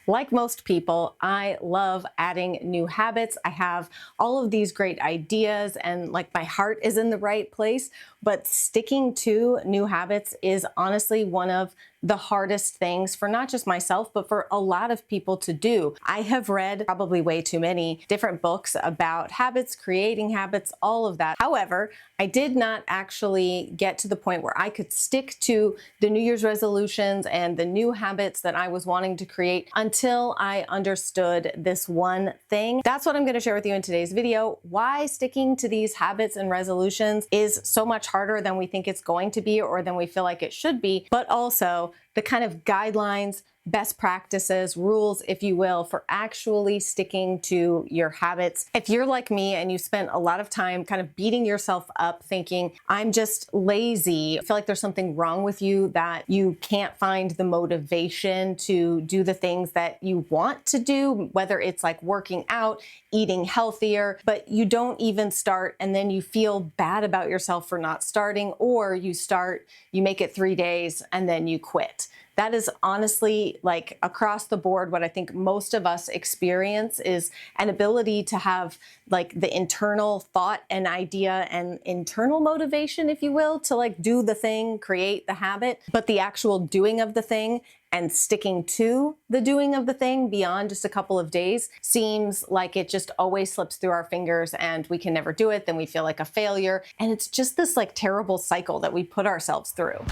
Like most people, I love adding new habits. I have all of these great ideas and like my heart is in the right place, but sticking to new habits is honestly one of the hardest things for not just myself, but for a lot of people to do. I have read probably way too many different books about habits, creating habits, all of that. However, I did not actually get to the point where I could stick to the New Year's resolutions and the new habits that I was wanting to create until I understood this one thing. That's what I'm going to share with you in today's video, why sticking to these habits and resolutions is so much harder than we think it's going to be or than we feel like it should be, but also the kind of guidelines, best practices, rules, if you will, for actually sticking to your habits. If you're like me and you spent a lot of time kind of beating yourself up thinking, I'm just lazy, I feel like there's something wrong with you, that you can't find the motivation to do the things that you want to do, whether it's like working out, eating healthier, but you don't even start and then you feel bad about yourself for not starting, or you start, you make it 3 days and then you quit. That is honestly, like across the board, what I think most of us experience is an ability to have like the internal thought and idea and internal motivation, if you will, to like do the thing, create the habit, but the actual doing of the thing and sticking to the doing of the thing beyond just a couple of days seems like it just always slips through our fingers and we can never do it. Then we feel like a failure. And it's just this like terrible cycle that we put ourselves through.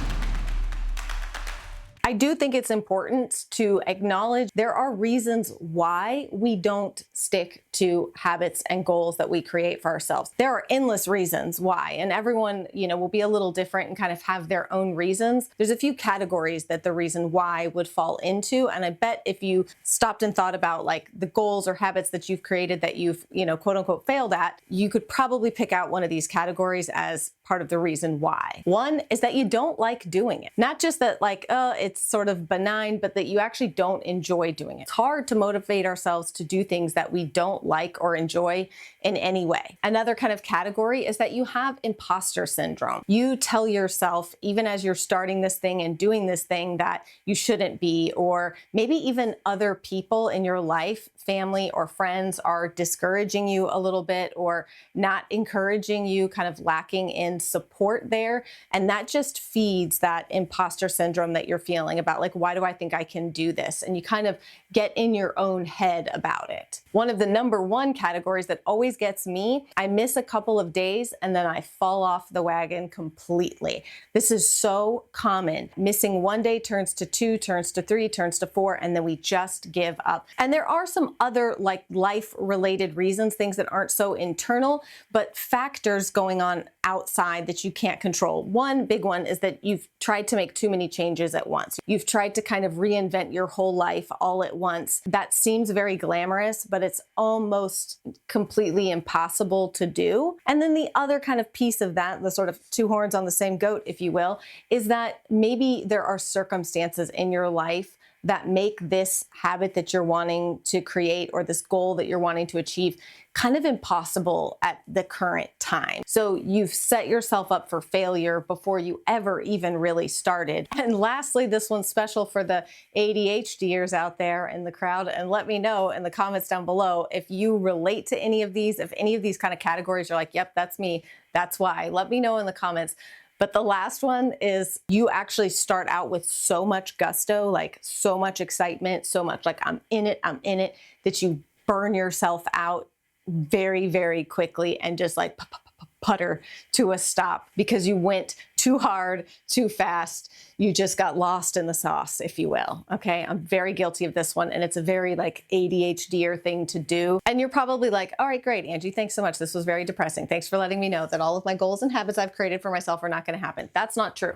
I do think it's important to acknowledge there are reasons why we don't stick to habits and goals that we create for ourselves. There are endless reasons why, and everyone, will be a little different and kind of have their own reasons. There's a few categories that the reason why would fall into, and I bet if you stopped and thought about like the goals or habits that you've created that you've, quote unquote failed at, you could probably pick out one of these categories as part of the reason why. One is that you don't like doing it. Not just that like, it's sort of benign, but that you actually don't enjoy doing it. It's hard to motivate ourselves to do things that we don't like or enjoy in any way. Another kind of category is that you have imposter syndrome. You tell yourself, even as you're starting this thing and doing this thing, that you shouldn't be, or maybe even other people in your life, family or friends, are discouraging you a little bit or not encouraging you, kind of lacking in support there. And that just feeds that imposter syndrome that you're feeling about like, why do I think I can do this? And you kind of get in your own head about it. One of the number one categories that always gets me, I miss a couple of days and then I fall off the wagon completely. This is so common. Missing one day turns to 2, turns to 3, turns to 4, and then we just give up. And there are some other like life-related reasons, things that aren't so internal, but factors going on outside that you can't control. One big one is that you've tried to make too many changes at once. You've tried to kind of reinvent your whole life all at once. That seems very glamorous, but it's almost completely impossible to do. And then the other kind of piece of that, the sort of two horns on the same goat, if you will, is that maybe there are circumstances in your life that make this habit that you're wanting to create or this goal that you're wanting to achieve kind of impossible at the current time. So you've set yourself up for failure before you ever even really started. And lastly, this one's special for the ADHDers out there in the crowd. And let me know in the comments down below if you relate to any of these, if any of these kind of categories you're like, yep, that's me, that's why. Let me know in the comments. But the last one is you actually start out with so much gusto, like so much excitement, so much like I'm in it, that you burn yourself out very, very quickly and just like putter to a stop because you went too hard, too fast. You just got lost in the sauce, if you will. Okay, I'm very guilty of this one, and it's a very like ADHDer thing to do. And you're probably like, all right, great, Angie, thanks so much. This was very depressing. Thanks for letting me know that all of my goals and habits I've created for myself are not going to happen. That's not true.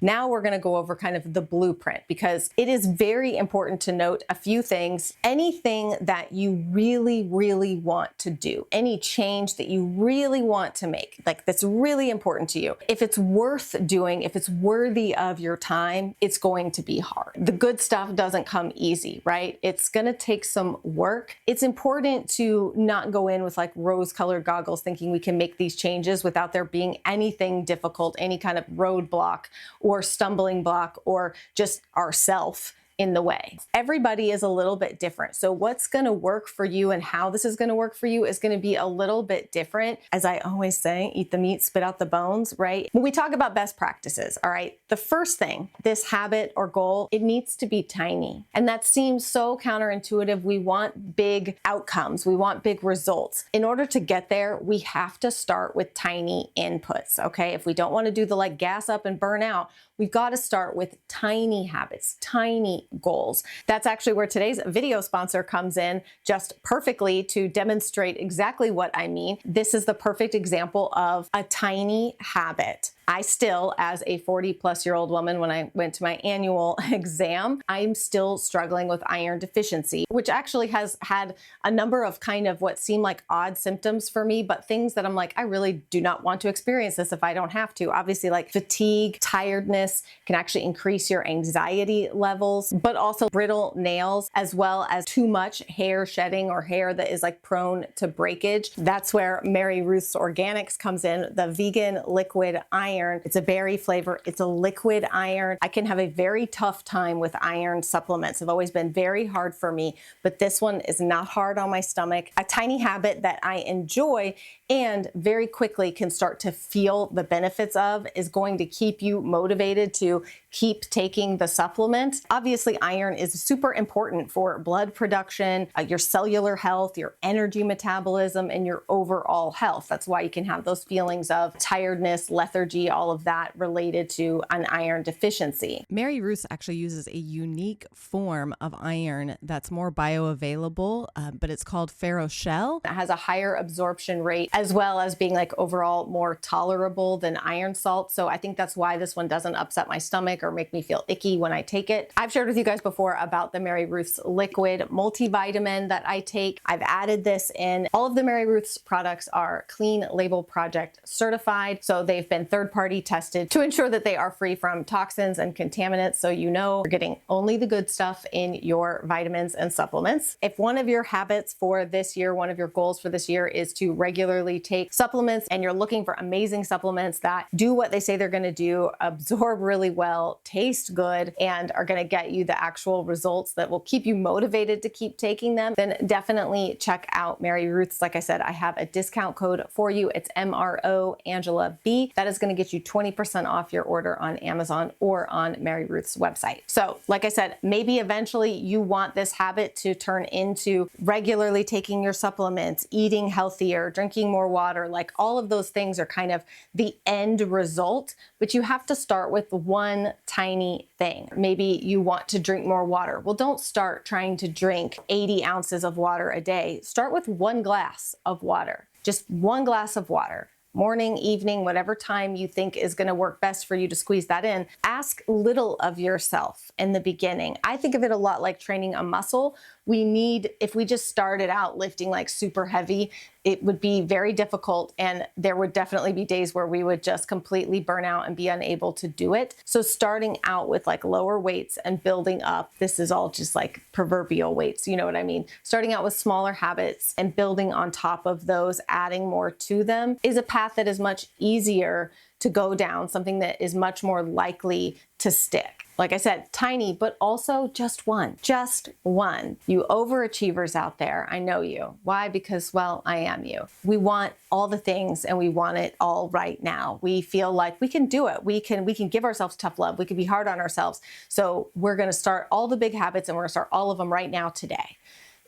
Now we're going to go over kind of the blueprint, because it is very important to note a few things. Anything that you really, really want to do, any change that you really want to make, like that's really important to you, if it's worth doing, if it's worthy of your time, it's going to be hard. The good stuff doesn't come easy, right? It's going to take some work. It's important to not go in with like rose-colored goggles thinking we can make these changes without there being anything difficult, any kind of roadblock or stumbling block, or just ourself in the way. Everybody is a little bit different. So what's going to work for you and how this is going to work for you is going to be a little bit different. As I always say, eat the meat, spit out the bones, right? When we talk about best practices, all right, the first thing, this habit or goal, it needs to be tiny. And that seems so counterintuitive. We want big outcomes. We want big results. In order to get there, we have to start with tiny inputs, okay? If we don't want to do the like gas up and burn out, we've got to start with tiny habits, tiny goals. That's actually where today's video sponsor comes in just perfectly to demonstrate exactly what I mean. This is the perfect example of a tiny habit. I still, as a 40-plus-year-old woman, when I went to my annual exam, I'm still struggling with iron deficiency, which actually has had a number of kind of what seem like odd symptoms for me, but things that I'm like, I really do not want to experience this if I don't have to. Obviously, like fatigue, tiredness can actually increase your anxiety levels, but also brittle nails, as well as too much hair shedding or hair that is like prone to breakage. That's where Mary Ruth's Organics comes in, the vegan liquid iron. It's a berry flavor. It's a liquid iron. I can have a very tough time with iron supplements. Have always been very hard for me, but this one is not hard on my stomach. A tiny habit that I enjoy and very quickly can start to feel the benefits of is going to keep you motivated to keep taking the supplement. Obviously, iron is super important for blood production, your cellular health, your energy metabolism, and your overall health. That's why you can have those feelings of tiredness, lethargy, all of that related to an iron deficiency. Mary Ruth actually uses a unique form of iron that's more bioavailable, but it's called ferroshell. It has a higher absorption rate, as well as being like overall more tolerable than iron salt. So I think that's why this one doesn't upset my stomach or make me feel icky when I take it. I've shared with you guys before about the Mary Ruth's liquid multivitamin that I take. I've added this in. All of the Mary Ruth's products are Clean Label Project certified. So they've been third-party tested to ensure that they are free from toxins and contaminants. So you know you're getting only the good stuff in your vitamins and supplements. If one of your habits for this year, one of your goals for this year is to regularly take supplements and you're looking for amazing supplements that do what they say they're going to do, absorb really well, taste good, and are going to get you the actual results that will keep you motivated to keep taking them, then definitely check out Mary Ruth's. Like I said, I have a discount code for you. It's MRO Angela B. That is going to get you 20% off your order on Amazon or on Mary Ruth's website. So like I said, maybe eventually you want this habit to turn into regularly taking your supplements, eating healthier, drinking more water. Like all of those things are kind of the end result, but you have to start with one tiny thing. Maybe you want to drink more water. Well, don't start trying to drink 80 ounces of water a day. Start with one glass of water, just one glass of water. Morning, evening, whatever time you think is going to work best for you to squeeze that in. Ask little of yourself in the beginning. I think of it a lot like training a muscle. If we just started out lifting like super heavy, it would be very difficult, and there would definitely be days where we would just completely burn out and be unable to do it. So starting out with like lower weights and building up, this is all just like proverbial weights, you know what I mean? Starting out with smaller habits and building on top of those, adding more to them, is a path that is much easier to go down, something that is much more likely to stick. Like I said, tiny, but also just one. Just one. You overachievers out there, I know you. Why? Because, well, I am you. We want all the things and we want it all right now. We feel like we can do it. We can give ourselves tough love. We can be hard on ourselves. So we're going to start all the big habits and we're going to start all of them right now today.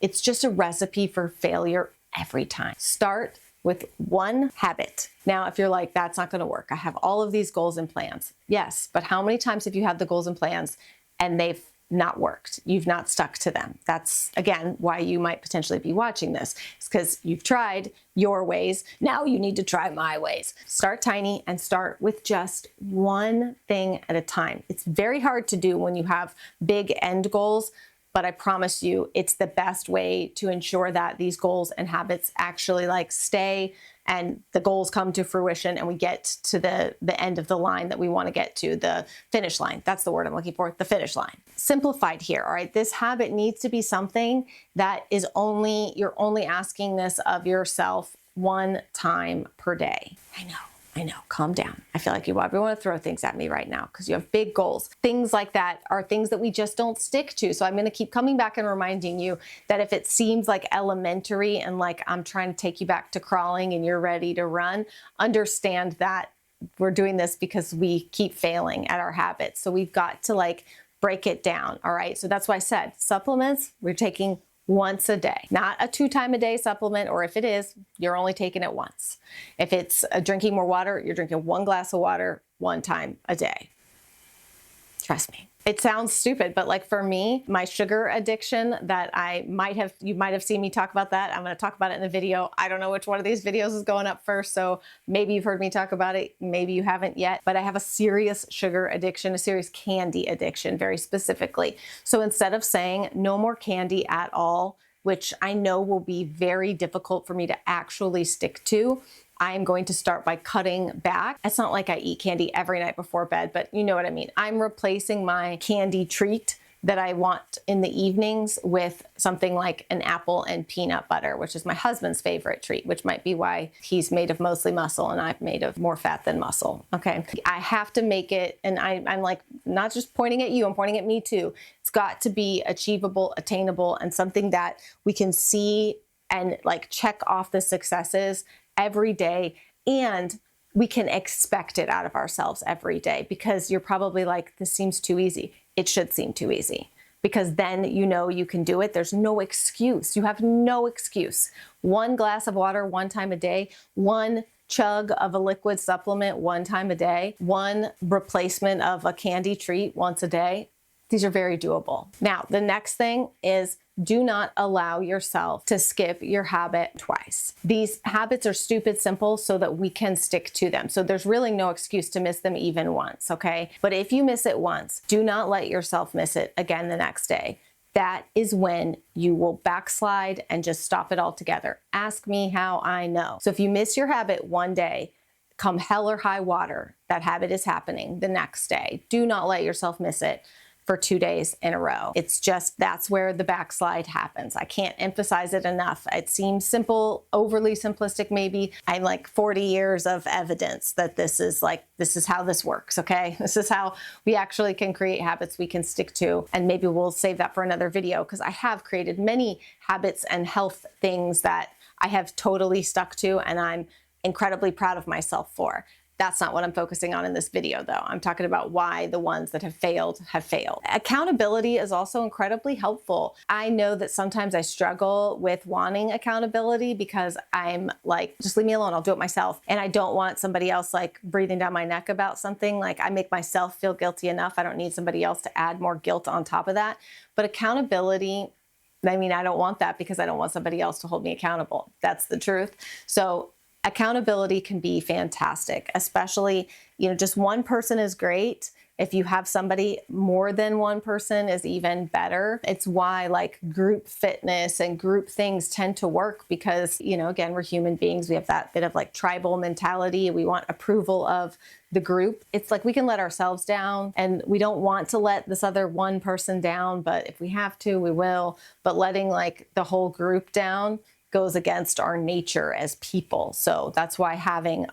It's just a recipe for failure every time. Start with one habit. Now, if you're like, that's not going to work, I have all of these goals and plans. Yes, but how many times have you had the goals and plans and they've not worked? You've not stuck to them. That's, again, why you might potentially be watching this. It's because you've tried your ways. Now you need to try my ways. Start tiny and start with just one thing at a time. It's very hard to do when you have big end goals, but I promise you, it's the best way to ensure that these goals and habits actually like stay and the goals come to fruition and we get to the end of the line that we want to get to, the finish line. That's the word I'm looking for, the finish line. Simplified here, all right? This habit needs to be something that is you're only asking this of yourself one time per day. I know. I know, calm down. I feel like you probably want to throw things at me right now because you have big goals. Things like that are things that we just don't stick to. So I'm going to keep coming back and reminding you that if it seems like elementary and like I'm trying to take you back to crawling and you're ready to run, understand that we're doing this because we keep failing at our habits. So we've got to like break it down. All right. So that's why I said supplements, we're taking once a day, not a 2 times a day supplement, or if it is, you're only taking it once. If it's drinking more water, you're drinking 1 glass of water 1 time a day. Trust me. It sounds stupid, but like for me, my sugar addiction that you might have seen me talk about that. I'm going to talk about it in the video. I don't know which one of these videos is going up first. So maybe you've heard me talk about it. Maybe you haven't yet, but I have a serious sugar addiction, a serious candy addiction, very specifically. So instead of saying no more candy at all, which I know will be very difficult for me to actually stick to, I'm going to start by cutting back. It's not like I eat candy every night before bed, but you know what I mean. I'm replacing my candy treat that I want in the evenings with something like an apple and peanut butter, which is my husband's favorite treat, which might be why he's made of mostly muscle and I'm made of more fat than muscle. Okay. I have to make it, and I'm like, not just pointing at you, I'm pointing at me too. It's got to be achievable, attainable, and something that we can see and like check off the successes every day, and we can expect it out of ourselves every day, because you're probably like, this seems too easy. It should seem too easy, because then you know you can do it. There's no excuse. You have no excuse. 1 glass of water 1 time a day, 1 chug of a liquid supplement 1 time a day, 1 replacement of a candy treat once a day. These are very doable. Now, the next thing is, do not allow yourself to skip your habit twice. These habits are stupid simple so that we can stick to them. So there's really no excuse to miss them even once, okay? But if you miss it once, do not let yourself miss it again the next day. That is when you will backslide and just stop it altogether. Ask me how I know. So if you miss your habit one day, come hell or high water, that habit is happening the next day. Do not let yourself miss it for 2 days in a row. It's just, that's where the backslide happens. I can't emphasize it enough. It seems simple, overly simplistic maybe. I'm like 40 years of evidence that this is how this works, okay? This is how we actually can create habits we can stick to. And maybe we'll save that for another video, because I have created many habits and health things that I have totally stuck to, and I'm incredibly proud of myself for. That's not what I'm focusing on in this video, though. I'm talking about why the ones that have failed have failed. Accountability is also incredibly helpful. I know that sometimes I struggle with wanting accountability because I'm like, just leave me alone, I'll do it myself. And I don't want somebody else like breathing down my neck about something. Like, I make myself feel guilty enough. I don't need somebody else to add more guilt on top of that. But accountability, I mean, I don't want that because I don't want somebody else to hold me accountable. That's the truth. So accountability can be fantastic, especially, just one person is great. If you have somebody, more than one person is even better. It's why like group fitness and group things tend to work, because, again, we're human beings. We have that bit of like tribal mentality. We want approval of the group. It's like we can let ourselves down, and we don't want to let this other one person down, but if we have to, we will. But letting like the whole group down goes against our nature as people. So that's why having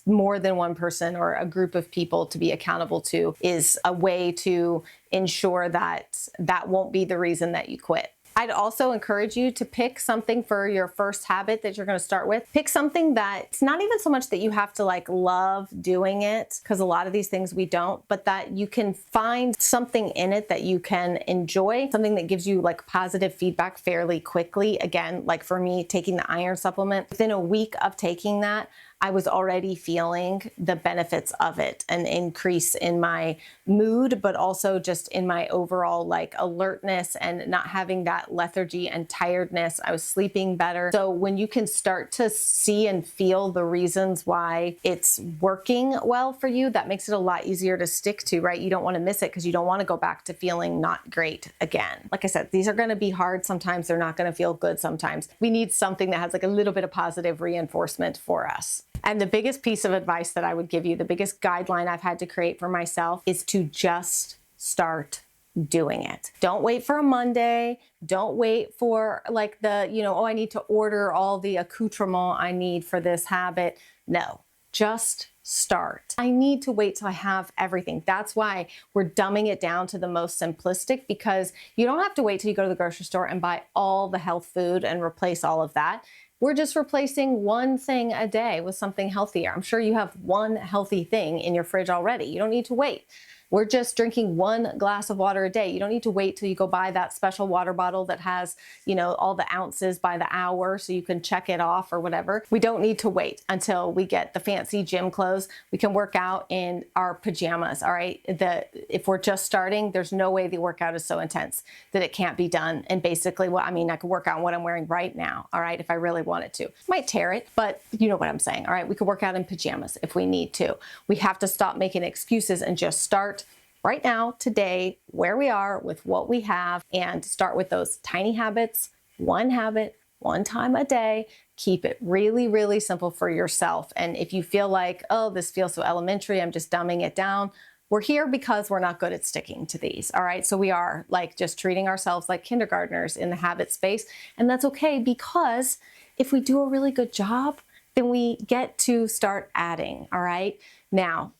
more than one person or a group of people to be accountable to is a way to ensure that that won't be the reason that you quit. I'd also encourage you to pick something for your first habit that you're going to start with. Pick something that it's not even so much that you have to like love doing it, because a lot of these things we don't, but that you can find something in it that you can enjoy, something that gives you like positive feedback fairly quickly. Again, like for me, taking the iron supplement, within a week of taking that, I was already feeling the benefits of it, an increase in my mood, but also just in my overall like alertness and not having that lethargy and tiredness. I was sleeping better. So when you can start to see and feel the reasons why it's working well for you, that makes it a lot easier to stick to, right? You don't want to miss it because you don't want to go back to feeling not great again. Like I said, these are going to be hard sometimes. They're not going to feel good sometimes. We need something that has like a little bit of positive reinforcement for us. And the biggest piece of advice that I would give you, the biggest guideline I've had to create for myself, is to just start doing it. Don't wait for a Monday. Don't wait for like I need to order all the accoutrement I need for this habit. No, just start. I need to wait till I have everything. That's why we're dumbing it down to the most simplistic, because you don't have to wait till you go to the grocery store and buy all the health food and replace all of that. We're just replacing one thing a day with something healthier. I'm sure you have one healthy thing in your fridge already. You don't need to wait. We're just drinking one glass of water a day. You don't need to wait till you go buy that special water bottle that has, all the ounces by the hour so you can check it off or whatever. We don't need to wait until we get the fancy gym clothes. We can work out in our pajamas, all right? If we're just starting, there's no way the workout is so intense that it can't be done. And basically, I could work out in what I'm wearing right now, all right, if I really wanted to. Might tear it, but you know what I'm saying, all right? We could work out in pajamas if we need to. We have to stop making excuses and just start right now, today, where we are with what we have, and start with those tiny habit, one time a day. Keep it really, really simple for yourself. And if you feel like, oh, this feels so elementary, I'm just dumbing it down, we're here because we're not good at sticking to these. All right. So we are just treating ourselves like kindergartners in the habit space. And that's okay, because if we do a really good job, then we get to start adding. All right. Now,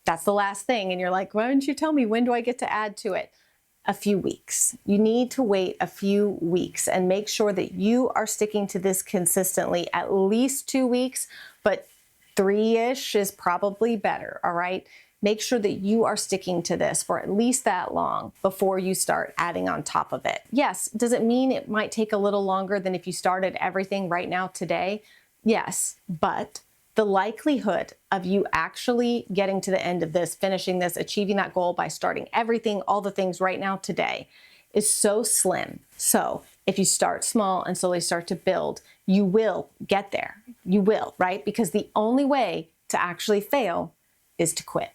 that's the last thing. And you're like, why don't you tell me, when do I get to add to it? A few weeks. You need to wait a few weeks and make sure that you are sticking to this consistently, at least 2 weeks, but 3-ish is probably better. All right. Make sure that you are sticking to this for at least that long before you start adding on top of it. Yes. Does it mean it might take a little longer than if you started everything right now today? Yes. But the likelihood of you actually getting to the end of this, finishing this, achieving that goal by starting everything, all the things right now today, is so slim. So if you start small and slowly start to build, you will get there. You will, right? Because the only way to actually fail is to quit.